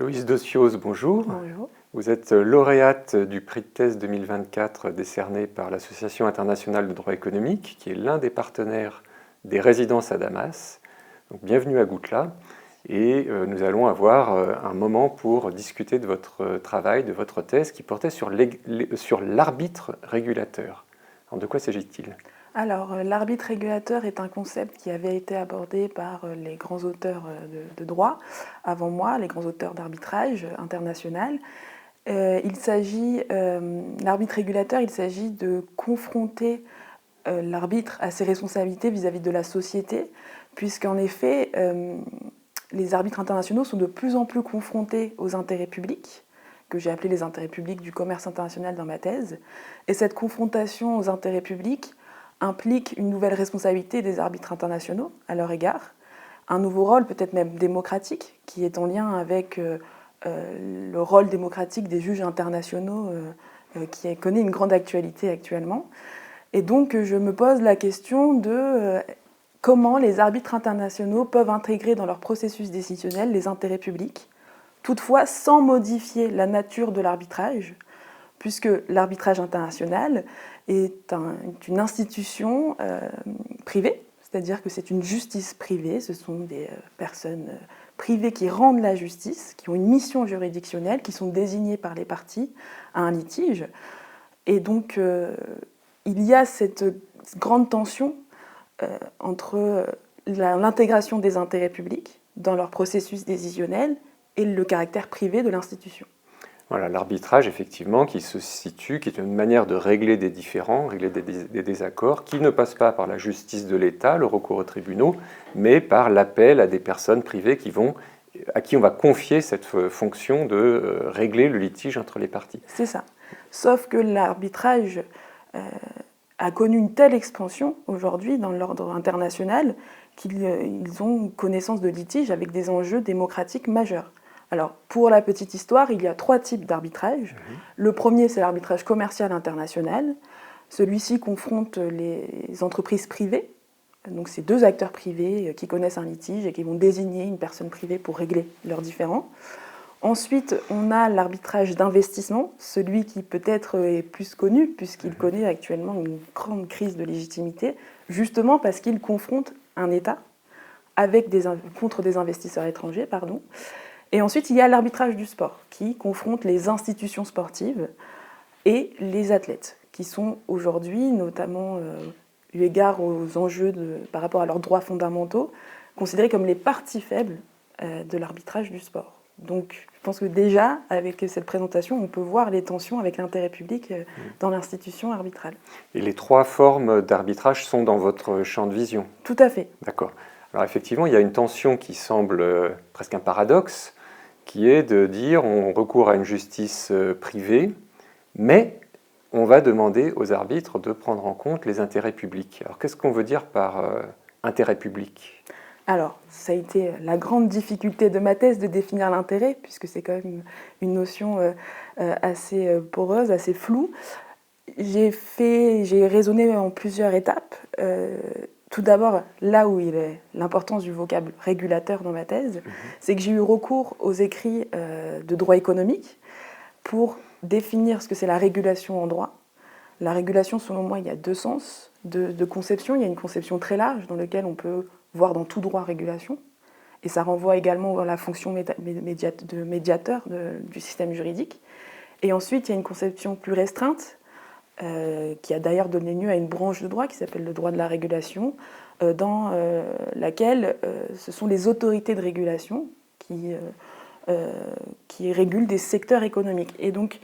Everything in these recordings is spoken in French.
Loïse Docios, bonjour. Bonjour. Vous êtes lauréate du prix de thèse 2024 décerné par l'Association internationale de droit économique, qui est l'un des partenaires des résidences à Damas. Donc, bienvenue à Goutla. Et nous allons avoir un moment pour discuter de votre travail, de votre thèse qui portait sur l'arbitre régulateur. Alors, de quoi s'agit-il ? Alors, l'arbitre régulateur est un concept qui avait été abordé par les grands auteurs de droit avant moi, les grands auteurs d'arbitrage international. L'arbitre régulateur, il s'agit de confronter l'arbitre à ses responsabilités vis-à-vis de la société, puisqu'en effet, les arbitres internationaux sont de plus en plus confrontés aux intérêts publics, que j'ai appelés les intérêts publics du commerce international dans ma thèse. Et cette confrontation aux intérêts publics implique une nouvelle responsabilité des arbitres internationaux à leur égard, un nouveau rôle peut-être même démocratique, qui est en lien avec le rôle démocratique des juges internationaux qui connaît une grande actualité actuellement. Et donc je me pose la question de comment les arbitres internationaux peuvent intégrer dans leur processus décisionnel les intérêts publics, toutefois sans modifier la nature de l'arbitrage, puisque l'arbitrage international est une institution privée, c'est-à-dire que c'est une justice privée, ce sont des personnes privées qui rendent la justice, qui ont une mission juridictionnelle, qui sont désignées par les parties à un litige. Et donc, il y a cette grande tension entre l'intégration des intérêts publics dans leur processus décisionnel et le caractère privé de l'institution. Voilà, l'arbitrage, effectivement, qui se situe, qui est une manière de régler des différends, régler des désaccords, qui ne passe pas par la justice de l'État, le recours aux tribunaux, mais par l'appel à des personnes privées à qui on va confier cette fonction de régler le litige entre les parties. C'est ça. Sauf que l'arbitrage a connu une telle expansion aujourd'hui dans l'ordre international qu'ils ont connaissance de litiges avec des enjeux démocratiques majeurs. Alors, pour la petite histoire, il y a 3 types d'arbitrage. Le premier, c'est l'arbitrage commercial international. Celui-ci confronte les entreprises privées. Donc, c'est 2 acteurs privés qui connaissent un litige et qui vont désigner une personne privée pour régler leurs différends. Ensuite, on a l'arbitrage d'investissement, celui qui peut-être est plus connu, puisqu'il connaît actuellement une grande crise de légitimité, justement parce qu'il confronte un État contre des investisseurs étrangers. Et ensuite, il y a l'arbitrage du sport, qui confronte les institutions sportives et les athlètes, qui sont aujourd'hui, notamment eu égard aux enjeux par rapport à leurs droits fondamentaux, considérés comme les parties faibles de l'arbitrage du sport. Donc, je pense que déjà, avec cette présentation, on peut voir les tensions avec l'intérêt public dans l'institution arbitrale. Et les 3 formes d'arbitrage sont dans votre champ de vision ? Tout à fait. D'accord. Alors effectivement, il y a une tension qui semble presque un paradoxe, qui est de dire on recourt à une justice privée, mais on va demander aux arbitres de prendre en compte les intérêts publics. Alors qu'est-ce qu'on veut dire par intérêt public ? Alors, ça a été la grande difficulté de ma thèse de définir l'intérêt, puisque c'est quand même une notion assez poreuse, assez floue. J'ai raisonné en plusieurs étapes. Tout d'abord, là où il est l'importance du vocable régulateur dans ma thèse, c'est que j'ai eu recours aux écrits de droit économique pour définir ce que c'est la régulation en droit. La régulation, selon moi, il y a 2 sens de conception. Il y a une conception très large dans laquelle on peut voir dans tout droit régulation, et ça renvoie également à la fonction de médiateur du système juridique. Et ensuite, il y a une conception plus restreinte, qui a d'ailleurs donné lieu à une branche de droit qui s'appelle le droit de la régulation, dans laquelle ce sont les autorités de régulation qui régulent des secteurs économiques. Et donc,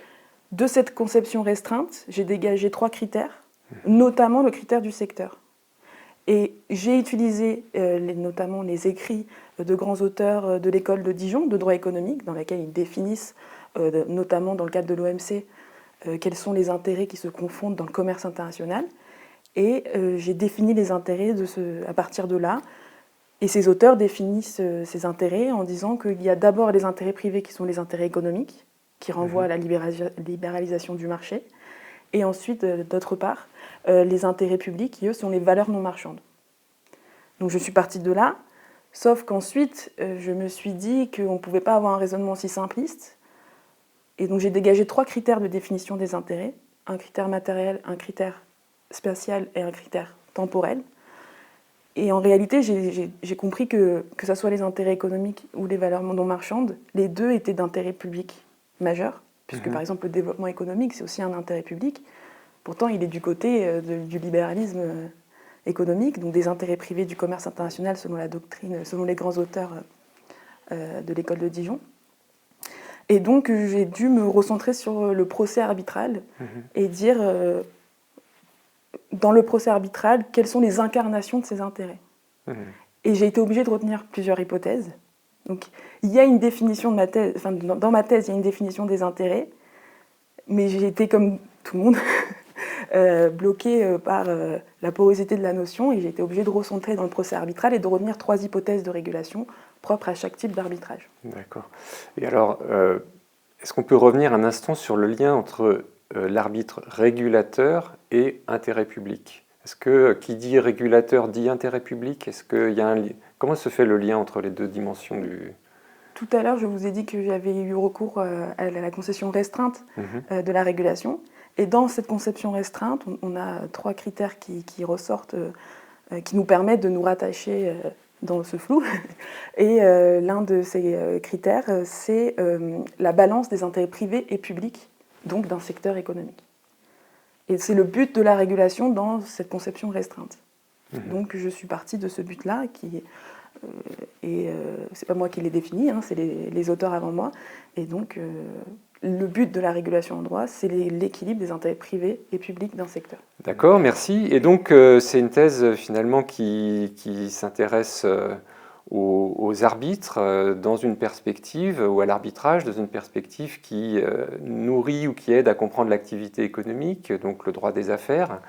de cette conception restreinte, j'ai dégagé 3 critères, notamment le critère du secteur. Et j'ai utilisé notamment les écrits de grands auteurs de l'école de Dijon, de droit économique, dans laquelle ils définissent, notamment dans le cadre de l'OMC, quels sont les intérêts qui se confondent dans le commerce international. Et j'ai défini les intérêts à partir de là. Et ces auteurs définissent ces intérêts en disant qu'il y a d'abord les intérêts privés qui sont les intérêts économiques, qui renvoient à la libéralisation du marché. Et ensuite, d'autre part, les intérêts publics qui, eux, sont les valeurs non marchandes. Donc je suis partie de là. Sauf qu'ensuite, je me suis dit qu'on ne pouvait pas avoir un raisonnement aussi simpliste. Et donc j'ai dégagé 3 critères de définition des intérêts. Un critère matériel, un critère spatial et un critère temporel. Et en réalité, j'ai compris que ce soit les intérêts économiques ou les valeurs non marchandes, les deux étaient d'intérêt public majeur, puisque par exemple le développement économique, c'est aussi un intérêt public. Pourtant, il est du côté du libéralisme économique, donc des intérêts privés du commerce international selon la doctrine, selon les grands auteurs de l'école de Dijon. Et donc, j'ai dû me recentrer sur le procès arbitral et dire, dans le procès arbitral, quelles sont les incarnations de ces intérêts. Et j'ai été obligée de retenir plusieurs hypothèses. Donc, il y a une définition de ma thèse, enfin, dans ma thèse, il y a une définition des intérêts, mais j'ai été, comme tout le monde, bloquée par la porosité de la notion, et j'ai été obligée de recentrer dans le procès arbitral et de retenir 3 hypothèses de régulation propres à chaque type d'arbitrage. D'accord. Et alors, est-ce qu'on peut revenir un instant sur le lien entre l'arbitre régulateur et intérêt public? Est-ce que qui dit régulateur dit intérêt public? Est-ce qu'il y a un lien? Comment se fait le lien entre les deux dimensions du... Tout à l'heure, je vous ai dit que j'avais eu recours à la conception restreinte de la régulation. Et dans cette conception restreinte, on a 3 critères qui ressortent, qui nous permettent de nous rattacher dans ce flou. Et l'un de ces critères, c'est la balance des intérêts privés et publics, donc d'un secteur économique. Et c'est le but de la régulation dans cette conception restreinte. Donc je suis partie de ce but-là, c'est pas moi qui l'ai défini, c'est les auteurs avant moi. Et donc le but de la régulation en droit, c'est l'équilibre des intérêts privés et publics d'un secteur. D'accord, merci. Et donc c'est une thèse finalement qui s'intéresse aux arbitres dans une perspective, ou à l'arbitrage dans une perspective qui nourrit ou qui aide à comprendre l'activité économique, donc le droit des affaires.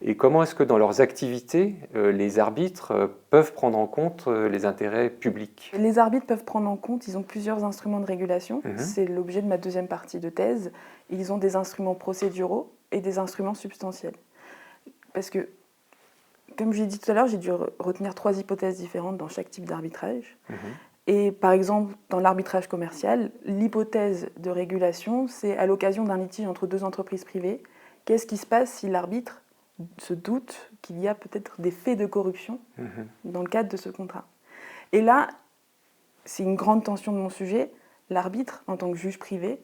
Et comment est-ce que dans leurs activités, les arbitres peuvent prendre en compte les intérêts publics? Les arbitres peuvent prendre en compte, ils ont plusieurs instruments de régulation. C'est l'objet de ma deuxième partie de thèse. Ils ont des instruments procéduraux et des instruments substantiels. Parce que, comme je l'ai dit tout à l'heure, j'ai dû retenir 3 hypothèses différentes dans chaque type d'arbitrage. Et par exemple, dans l'arbitrage commercial, l'hypothèse de régulation, c'est à l'occasion d'un litige entre 2 entreprises privées, qu'est-ce qui se passe si l'arbitre se doute qu'il y a peut-être des faits de corruption dans le cadre de ce contrat. Et là, c'est une grande tension de mon sujet. L'arbitre, en tant que juge privé,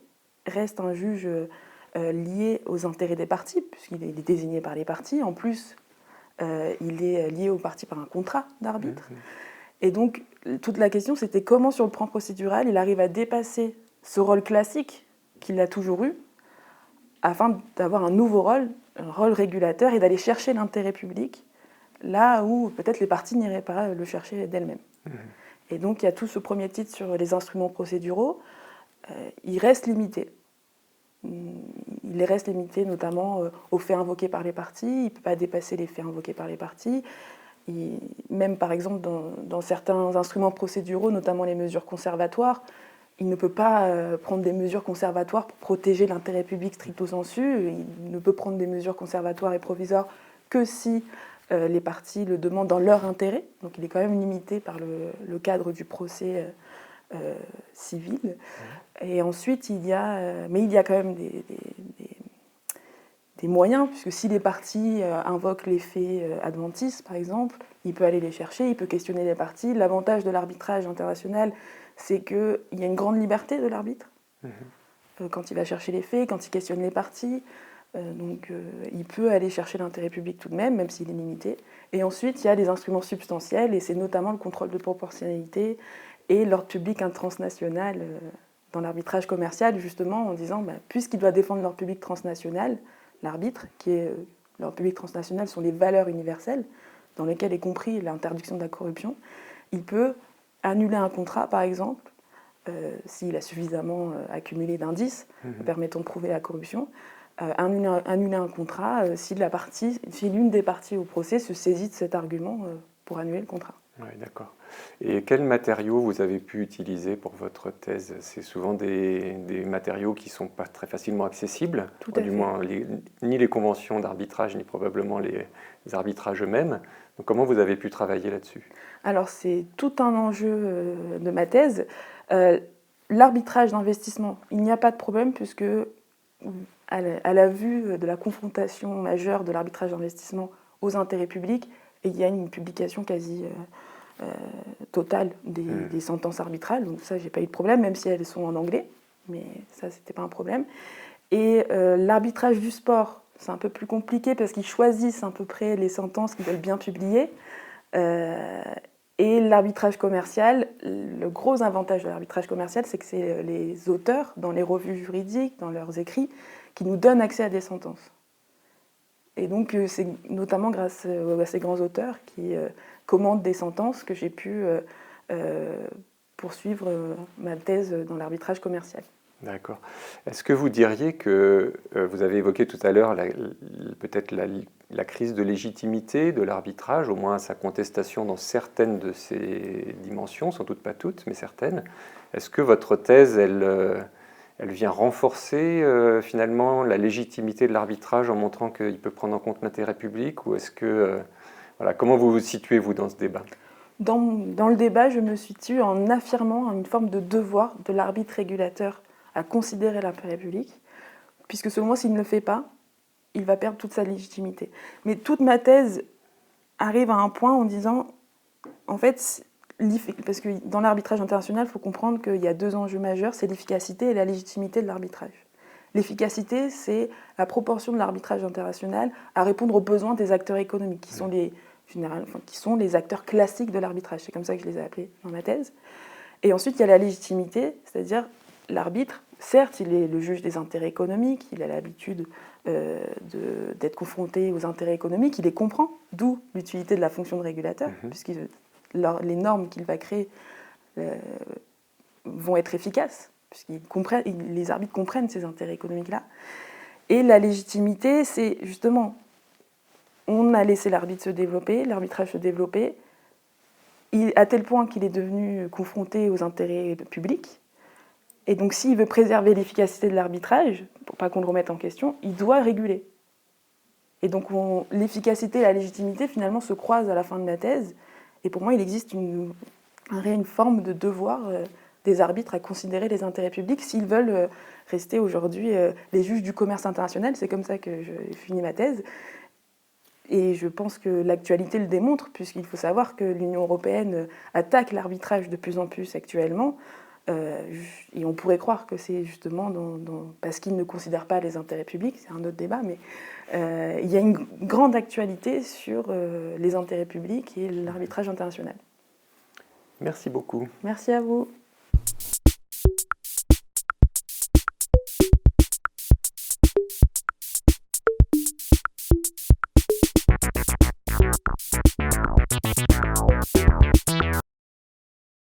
reste un juge lié aux intérêts des parties, puisqu'il est désigné par les parties. En plus, il est lié aux parties par un contrat d'arbitre. Et donc, toute la question, c'était comment, sur le plan procédural, il arrive à dépasser ce rôle classique qu'il a toujours eu, afin d'avoir un nouveau rôle, un rôle régulateur, et d'aller chercher l'intérêt public là où peut-être les parties n'iraient pas le chercher d'elles-mêmes. Et donc il y a tout ce premier titre sur les instruments procéduraux. Il reste limité. Il reste limité notamment aux faits invoqués par les parties. Il ne peut pas dépasser les faits invoqués par les parties. Même par exemple dans certains instruments procéduraux, notamment les mesures conservatoires, il ne peut pas prendre des mesures conservatoires pour protéger l'intérêt public stricto sensu. Il ne peut prendre des mesures conservatoires et provisoires que si les parties le demandent dans leur intérêt. Donc il est quand même limité par le cadre du procès civil. Et ensuite, il y a quand même des moyens, puisque si les parties invoquent les faits adventistes, par exemple, il peut aller les chercher, il peut questionner les parties. L'avantage de l'arbitrage international, c'est qu'il y a une grande liberté de l'arbitre quand il va chercher les faits, quand il questionne les parties. Donc il peut aller chercher l'intérêt public tout de même s'il est limité. Et ensuite, il y a les instruments substantiels, et c'est notamment le contrôle de proportionnalité et l'ordre public transnational dans l'arbitrage commercial, justement en disant, puisqu'il doit défendre l'ordre public transnational, l'arbitre, l'ordre public transnational sont les valeurs universelles, dans lesquelles est compris l'interdiction de la corruption, il peut annuler un contrat, par exemple, s'il a suffisamment accumulé d'indices permettant de prouver la corruption, annuler un contrat si l'une des parties au procès se saisit de cet argument pour annuler le contrat. Oui, d'accord. Et quels matériaux vous avez pu utiliser pour votre thèse? C'est souvent des matériaux qui ne sont pas très facilement accessibles, Tout ou à du fait. moins ni les conventions d'arbitrage, ni probablement les arbitrages eux-mêmes. Donc, comment vous avez pu travailler là-dessus? Alors c'est tout un enjeu de ma thèse. Euh, L'arbitrage d'investissement, il n'y a pas de problème puisque à la vue de la confrontation majeure de l'arbitrage d'investissement aux intérêts publics, et il y a une publication quasi totale des sentences arbitrales, donc ça j'ai pas eu de problème, même si elles sont en anglais, mais ça c'était pas un problème. Et l'arbitrage du sport, c'est un peu plus compliqué parce qu'ils choisissent à peu près les sentences qu'ils veulent bien publier. Et l'arbitrage commercial, le gros avantage de l'arbitrage commercial, c'est que c'est les auteurs, dans les revues juridiques, dans leurs écrits, qui nous donnent accès à des sentences. Et donc c'est notamment grâce à ces grands auteurs qui commandent des sentences que j'ai pu poursuivre ma thèse dans l'arbitrage commercial. D'accord. Est-ce que vous diriez que, vous avez évoqué tout à l'heure peut-être la crise de légitimité de l'arbitrage, au moins sa contestation dans certaines de ses dimensions, sans doute pas toutes, mais certaines. Est-ce que votre thèse, elle vient renforcer finalement la légitimité de l'arbitrage en montrant qu'il peut prendre en compte l'intérêt public, ou est-ce que, voilà, comment vous vous situez, vous, dans ce débat? Dans le débat, je me situe en affirmant une forme de devoir de l'arbitre régulateur à considérer l'intérêt public, puisque selon moi, s'il ne le fait pas, il va perdre toute sa légitimité. Mais toute ma thèse arrive à un point en disant, en fait, parce que dans l'arbitrage international, il faut comprendre qu'il y a deux enjeux majeurs, c'est l'efficacité et la légitimité de l'arbitrage. L'efficacité, c'est la proportion de l'arbitrage international à répondre aux besoins des acteurs économiques, qui sont les acteurs classiques de l'arbitrage. C'est comme ça que je les ai appelés dans ma thèse. Et ensuite, il y a la légitimité, c'est-à-dire l'arbitre, certes, il est le juge des intérêts économiques, il a l'habitude d'être confronté aux intérêts économiques, il les comprend, d'où l'utilité de la fonction de régulateur, puisque les normes qu'il va créer vont être efficaces, les arbitres comprennent ces intérêts économiques-là. Et la légitimité, c'est justement, on a laissé l'arbitre se développer, l'arbitrage se développer, à tel point qu'il est devenu confronté aux intérêts publics. Et donc, s'il veut préserver l'efficacité de l'arbitrage, pour pas qu'on le remette en question, il doit réguler. Et donc, l'efficacité et la légitimité, finalement, se croisent à la fin de ma thèse. Et pour moi, il existe une forme de devoir des arbitres à considérer les intérêts publics s'ils veulent rester aujourd'hui les juges du commerce international. C'est comme ça que j'ai fini ma thèse. Et je pense que l'actualité le démontre, puisqu'il faut savoir que l'Union européenne attaque l'arbitrage de plus en plus actuellement. Et on pourrait croire que c'est justement parce qu'ils ne considèrent pas les intérêts publics, c'est un autre débat, mais il y a une grande actualité sur les intérêts publics et l'arbitrage international. Merci beaucoup. Merci à vous.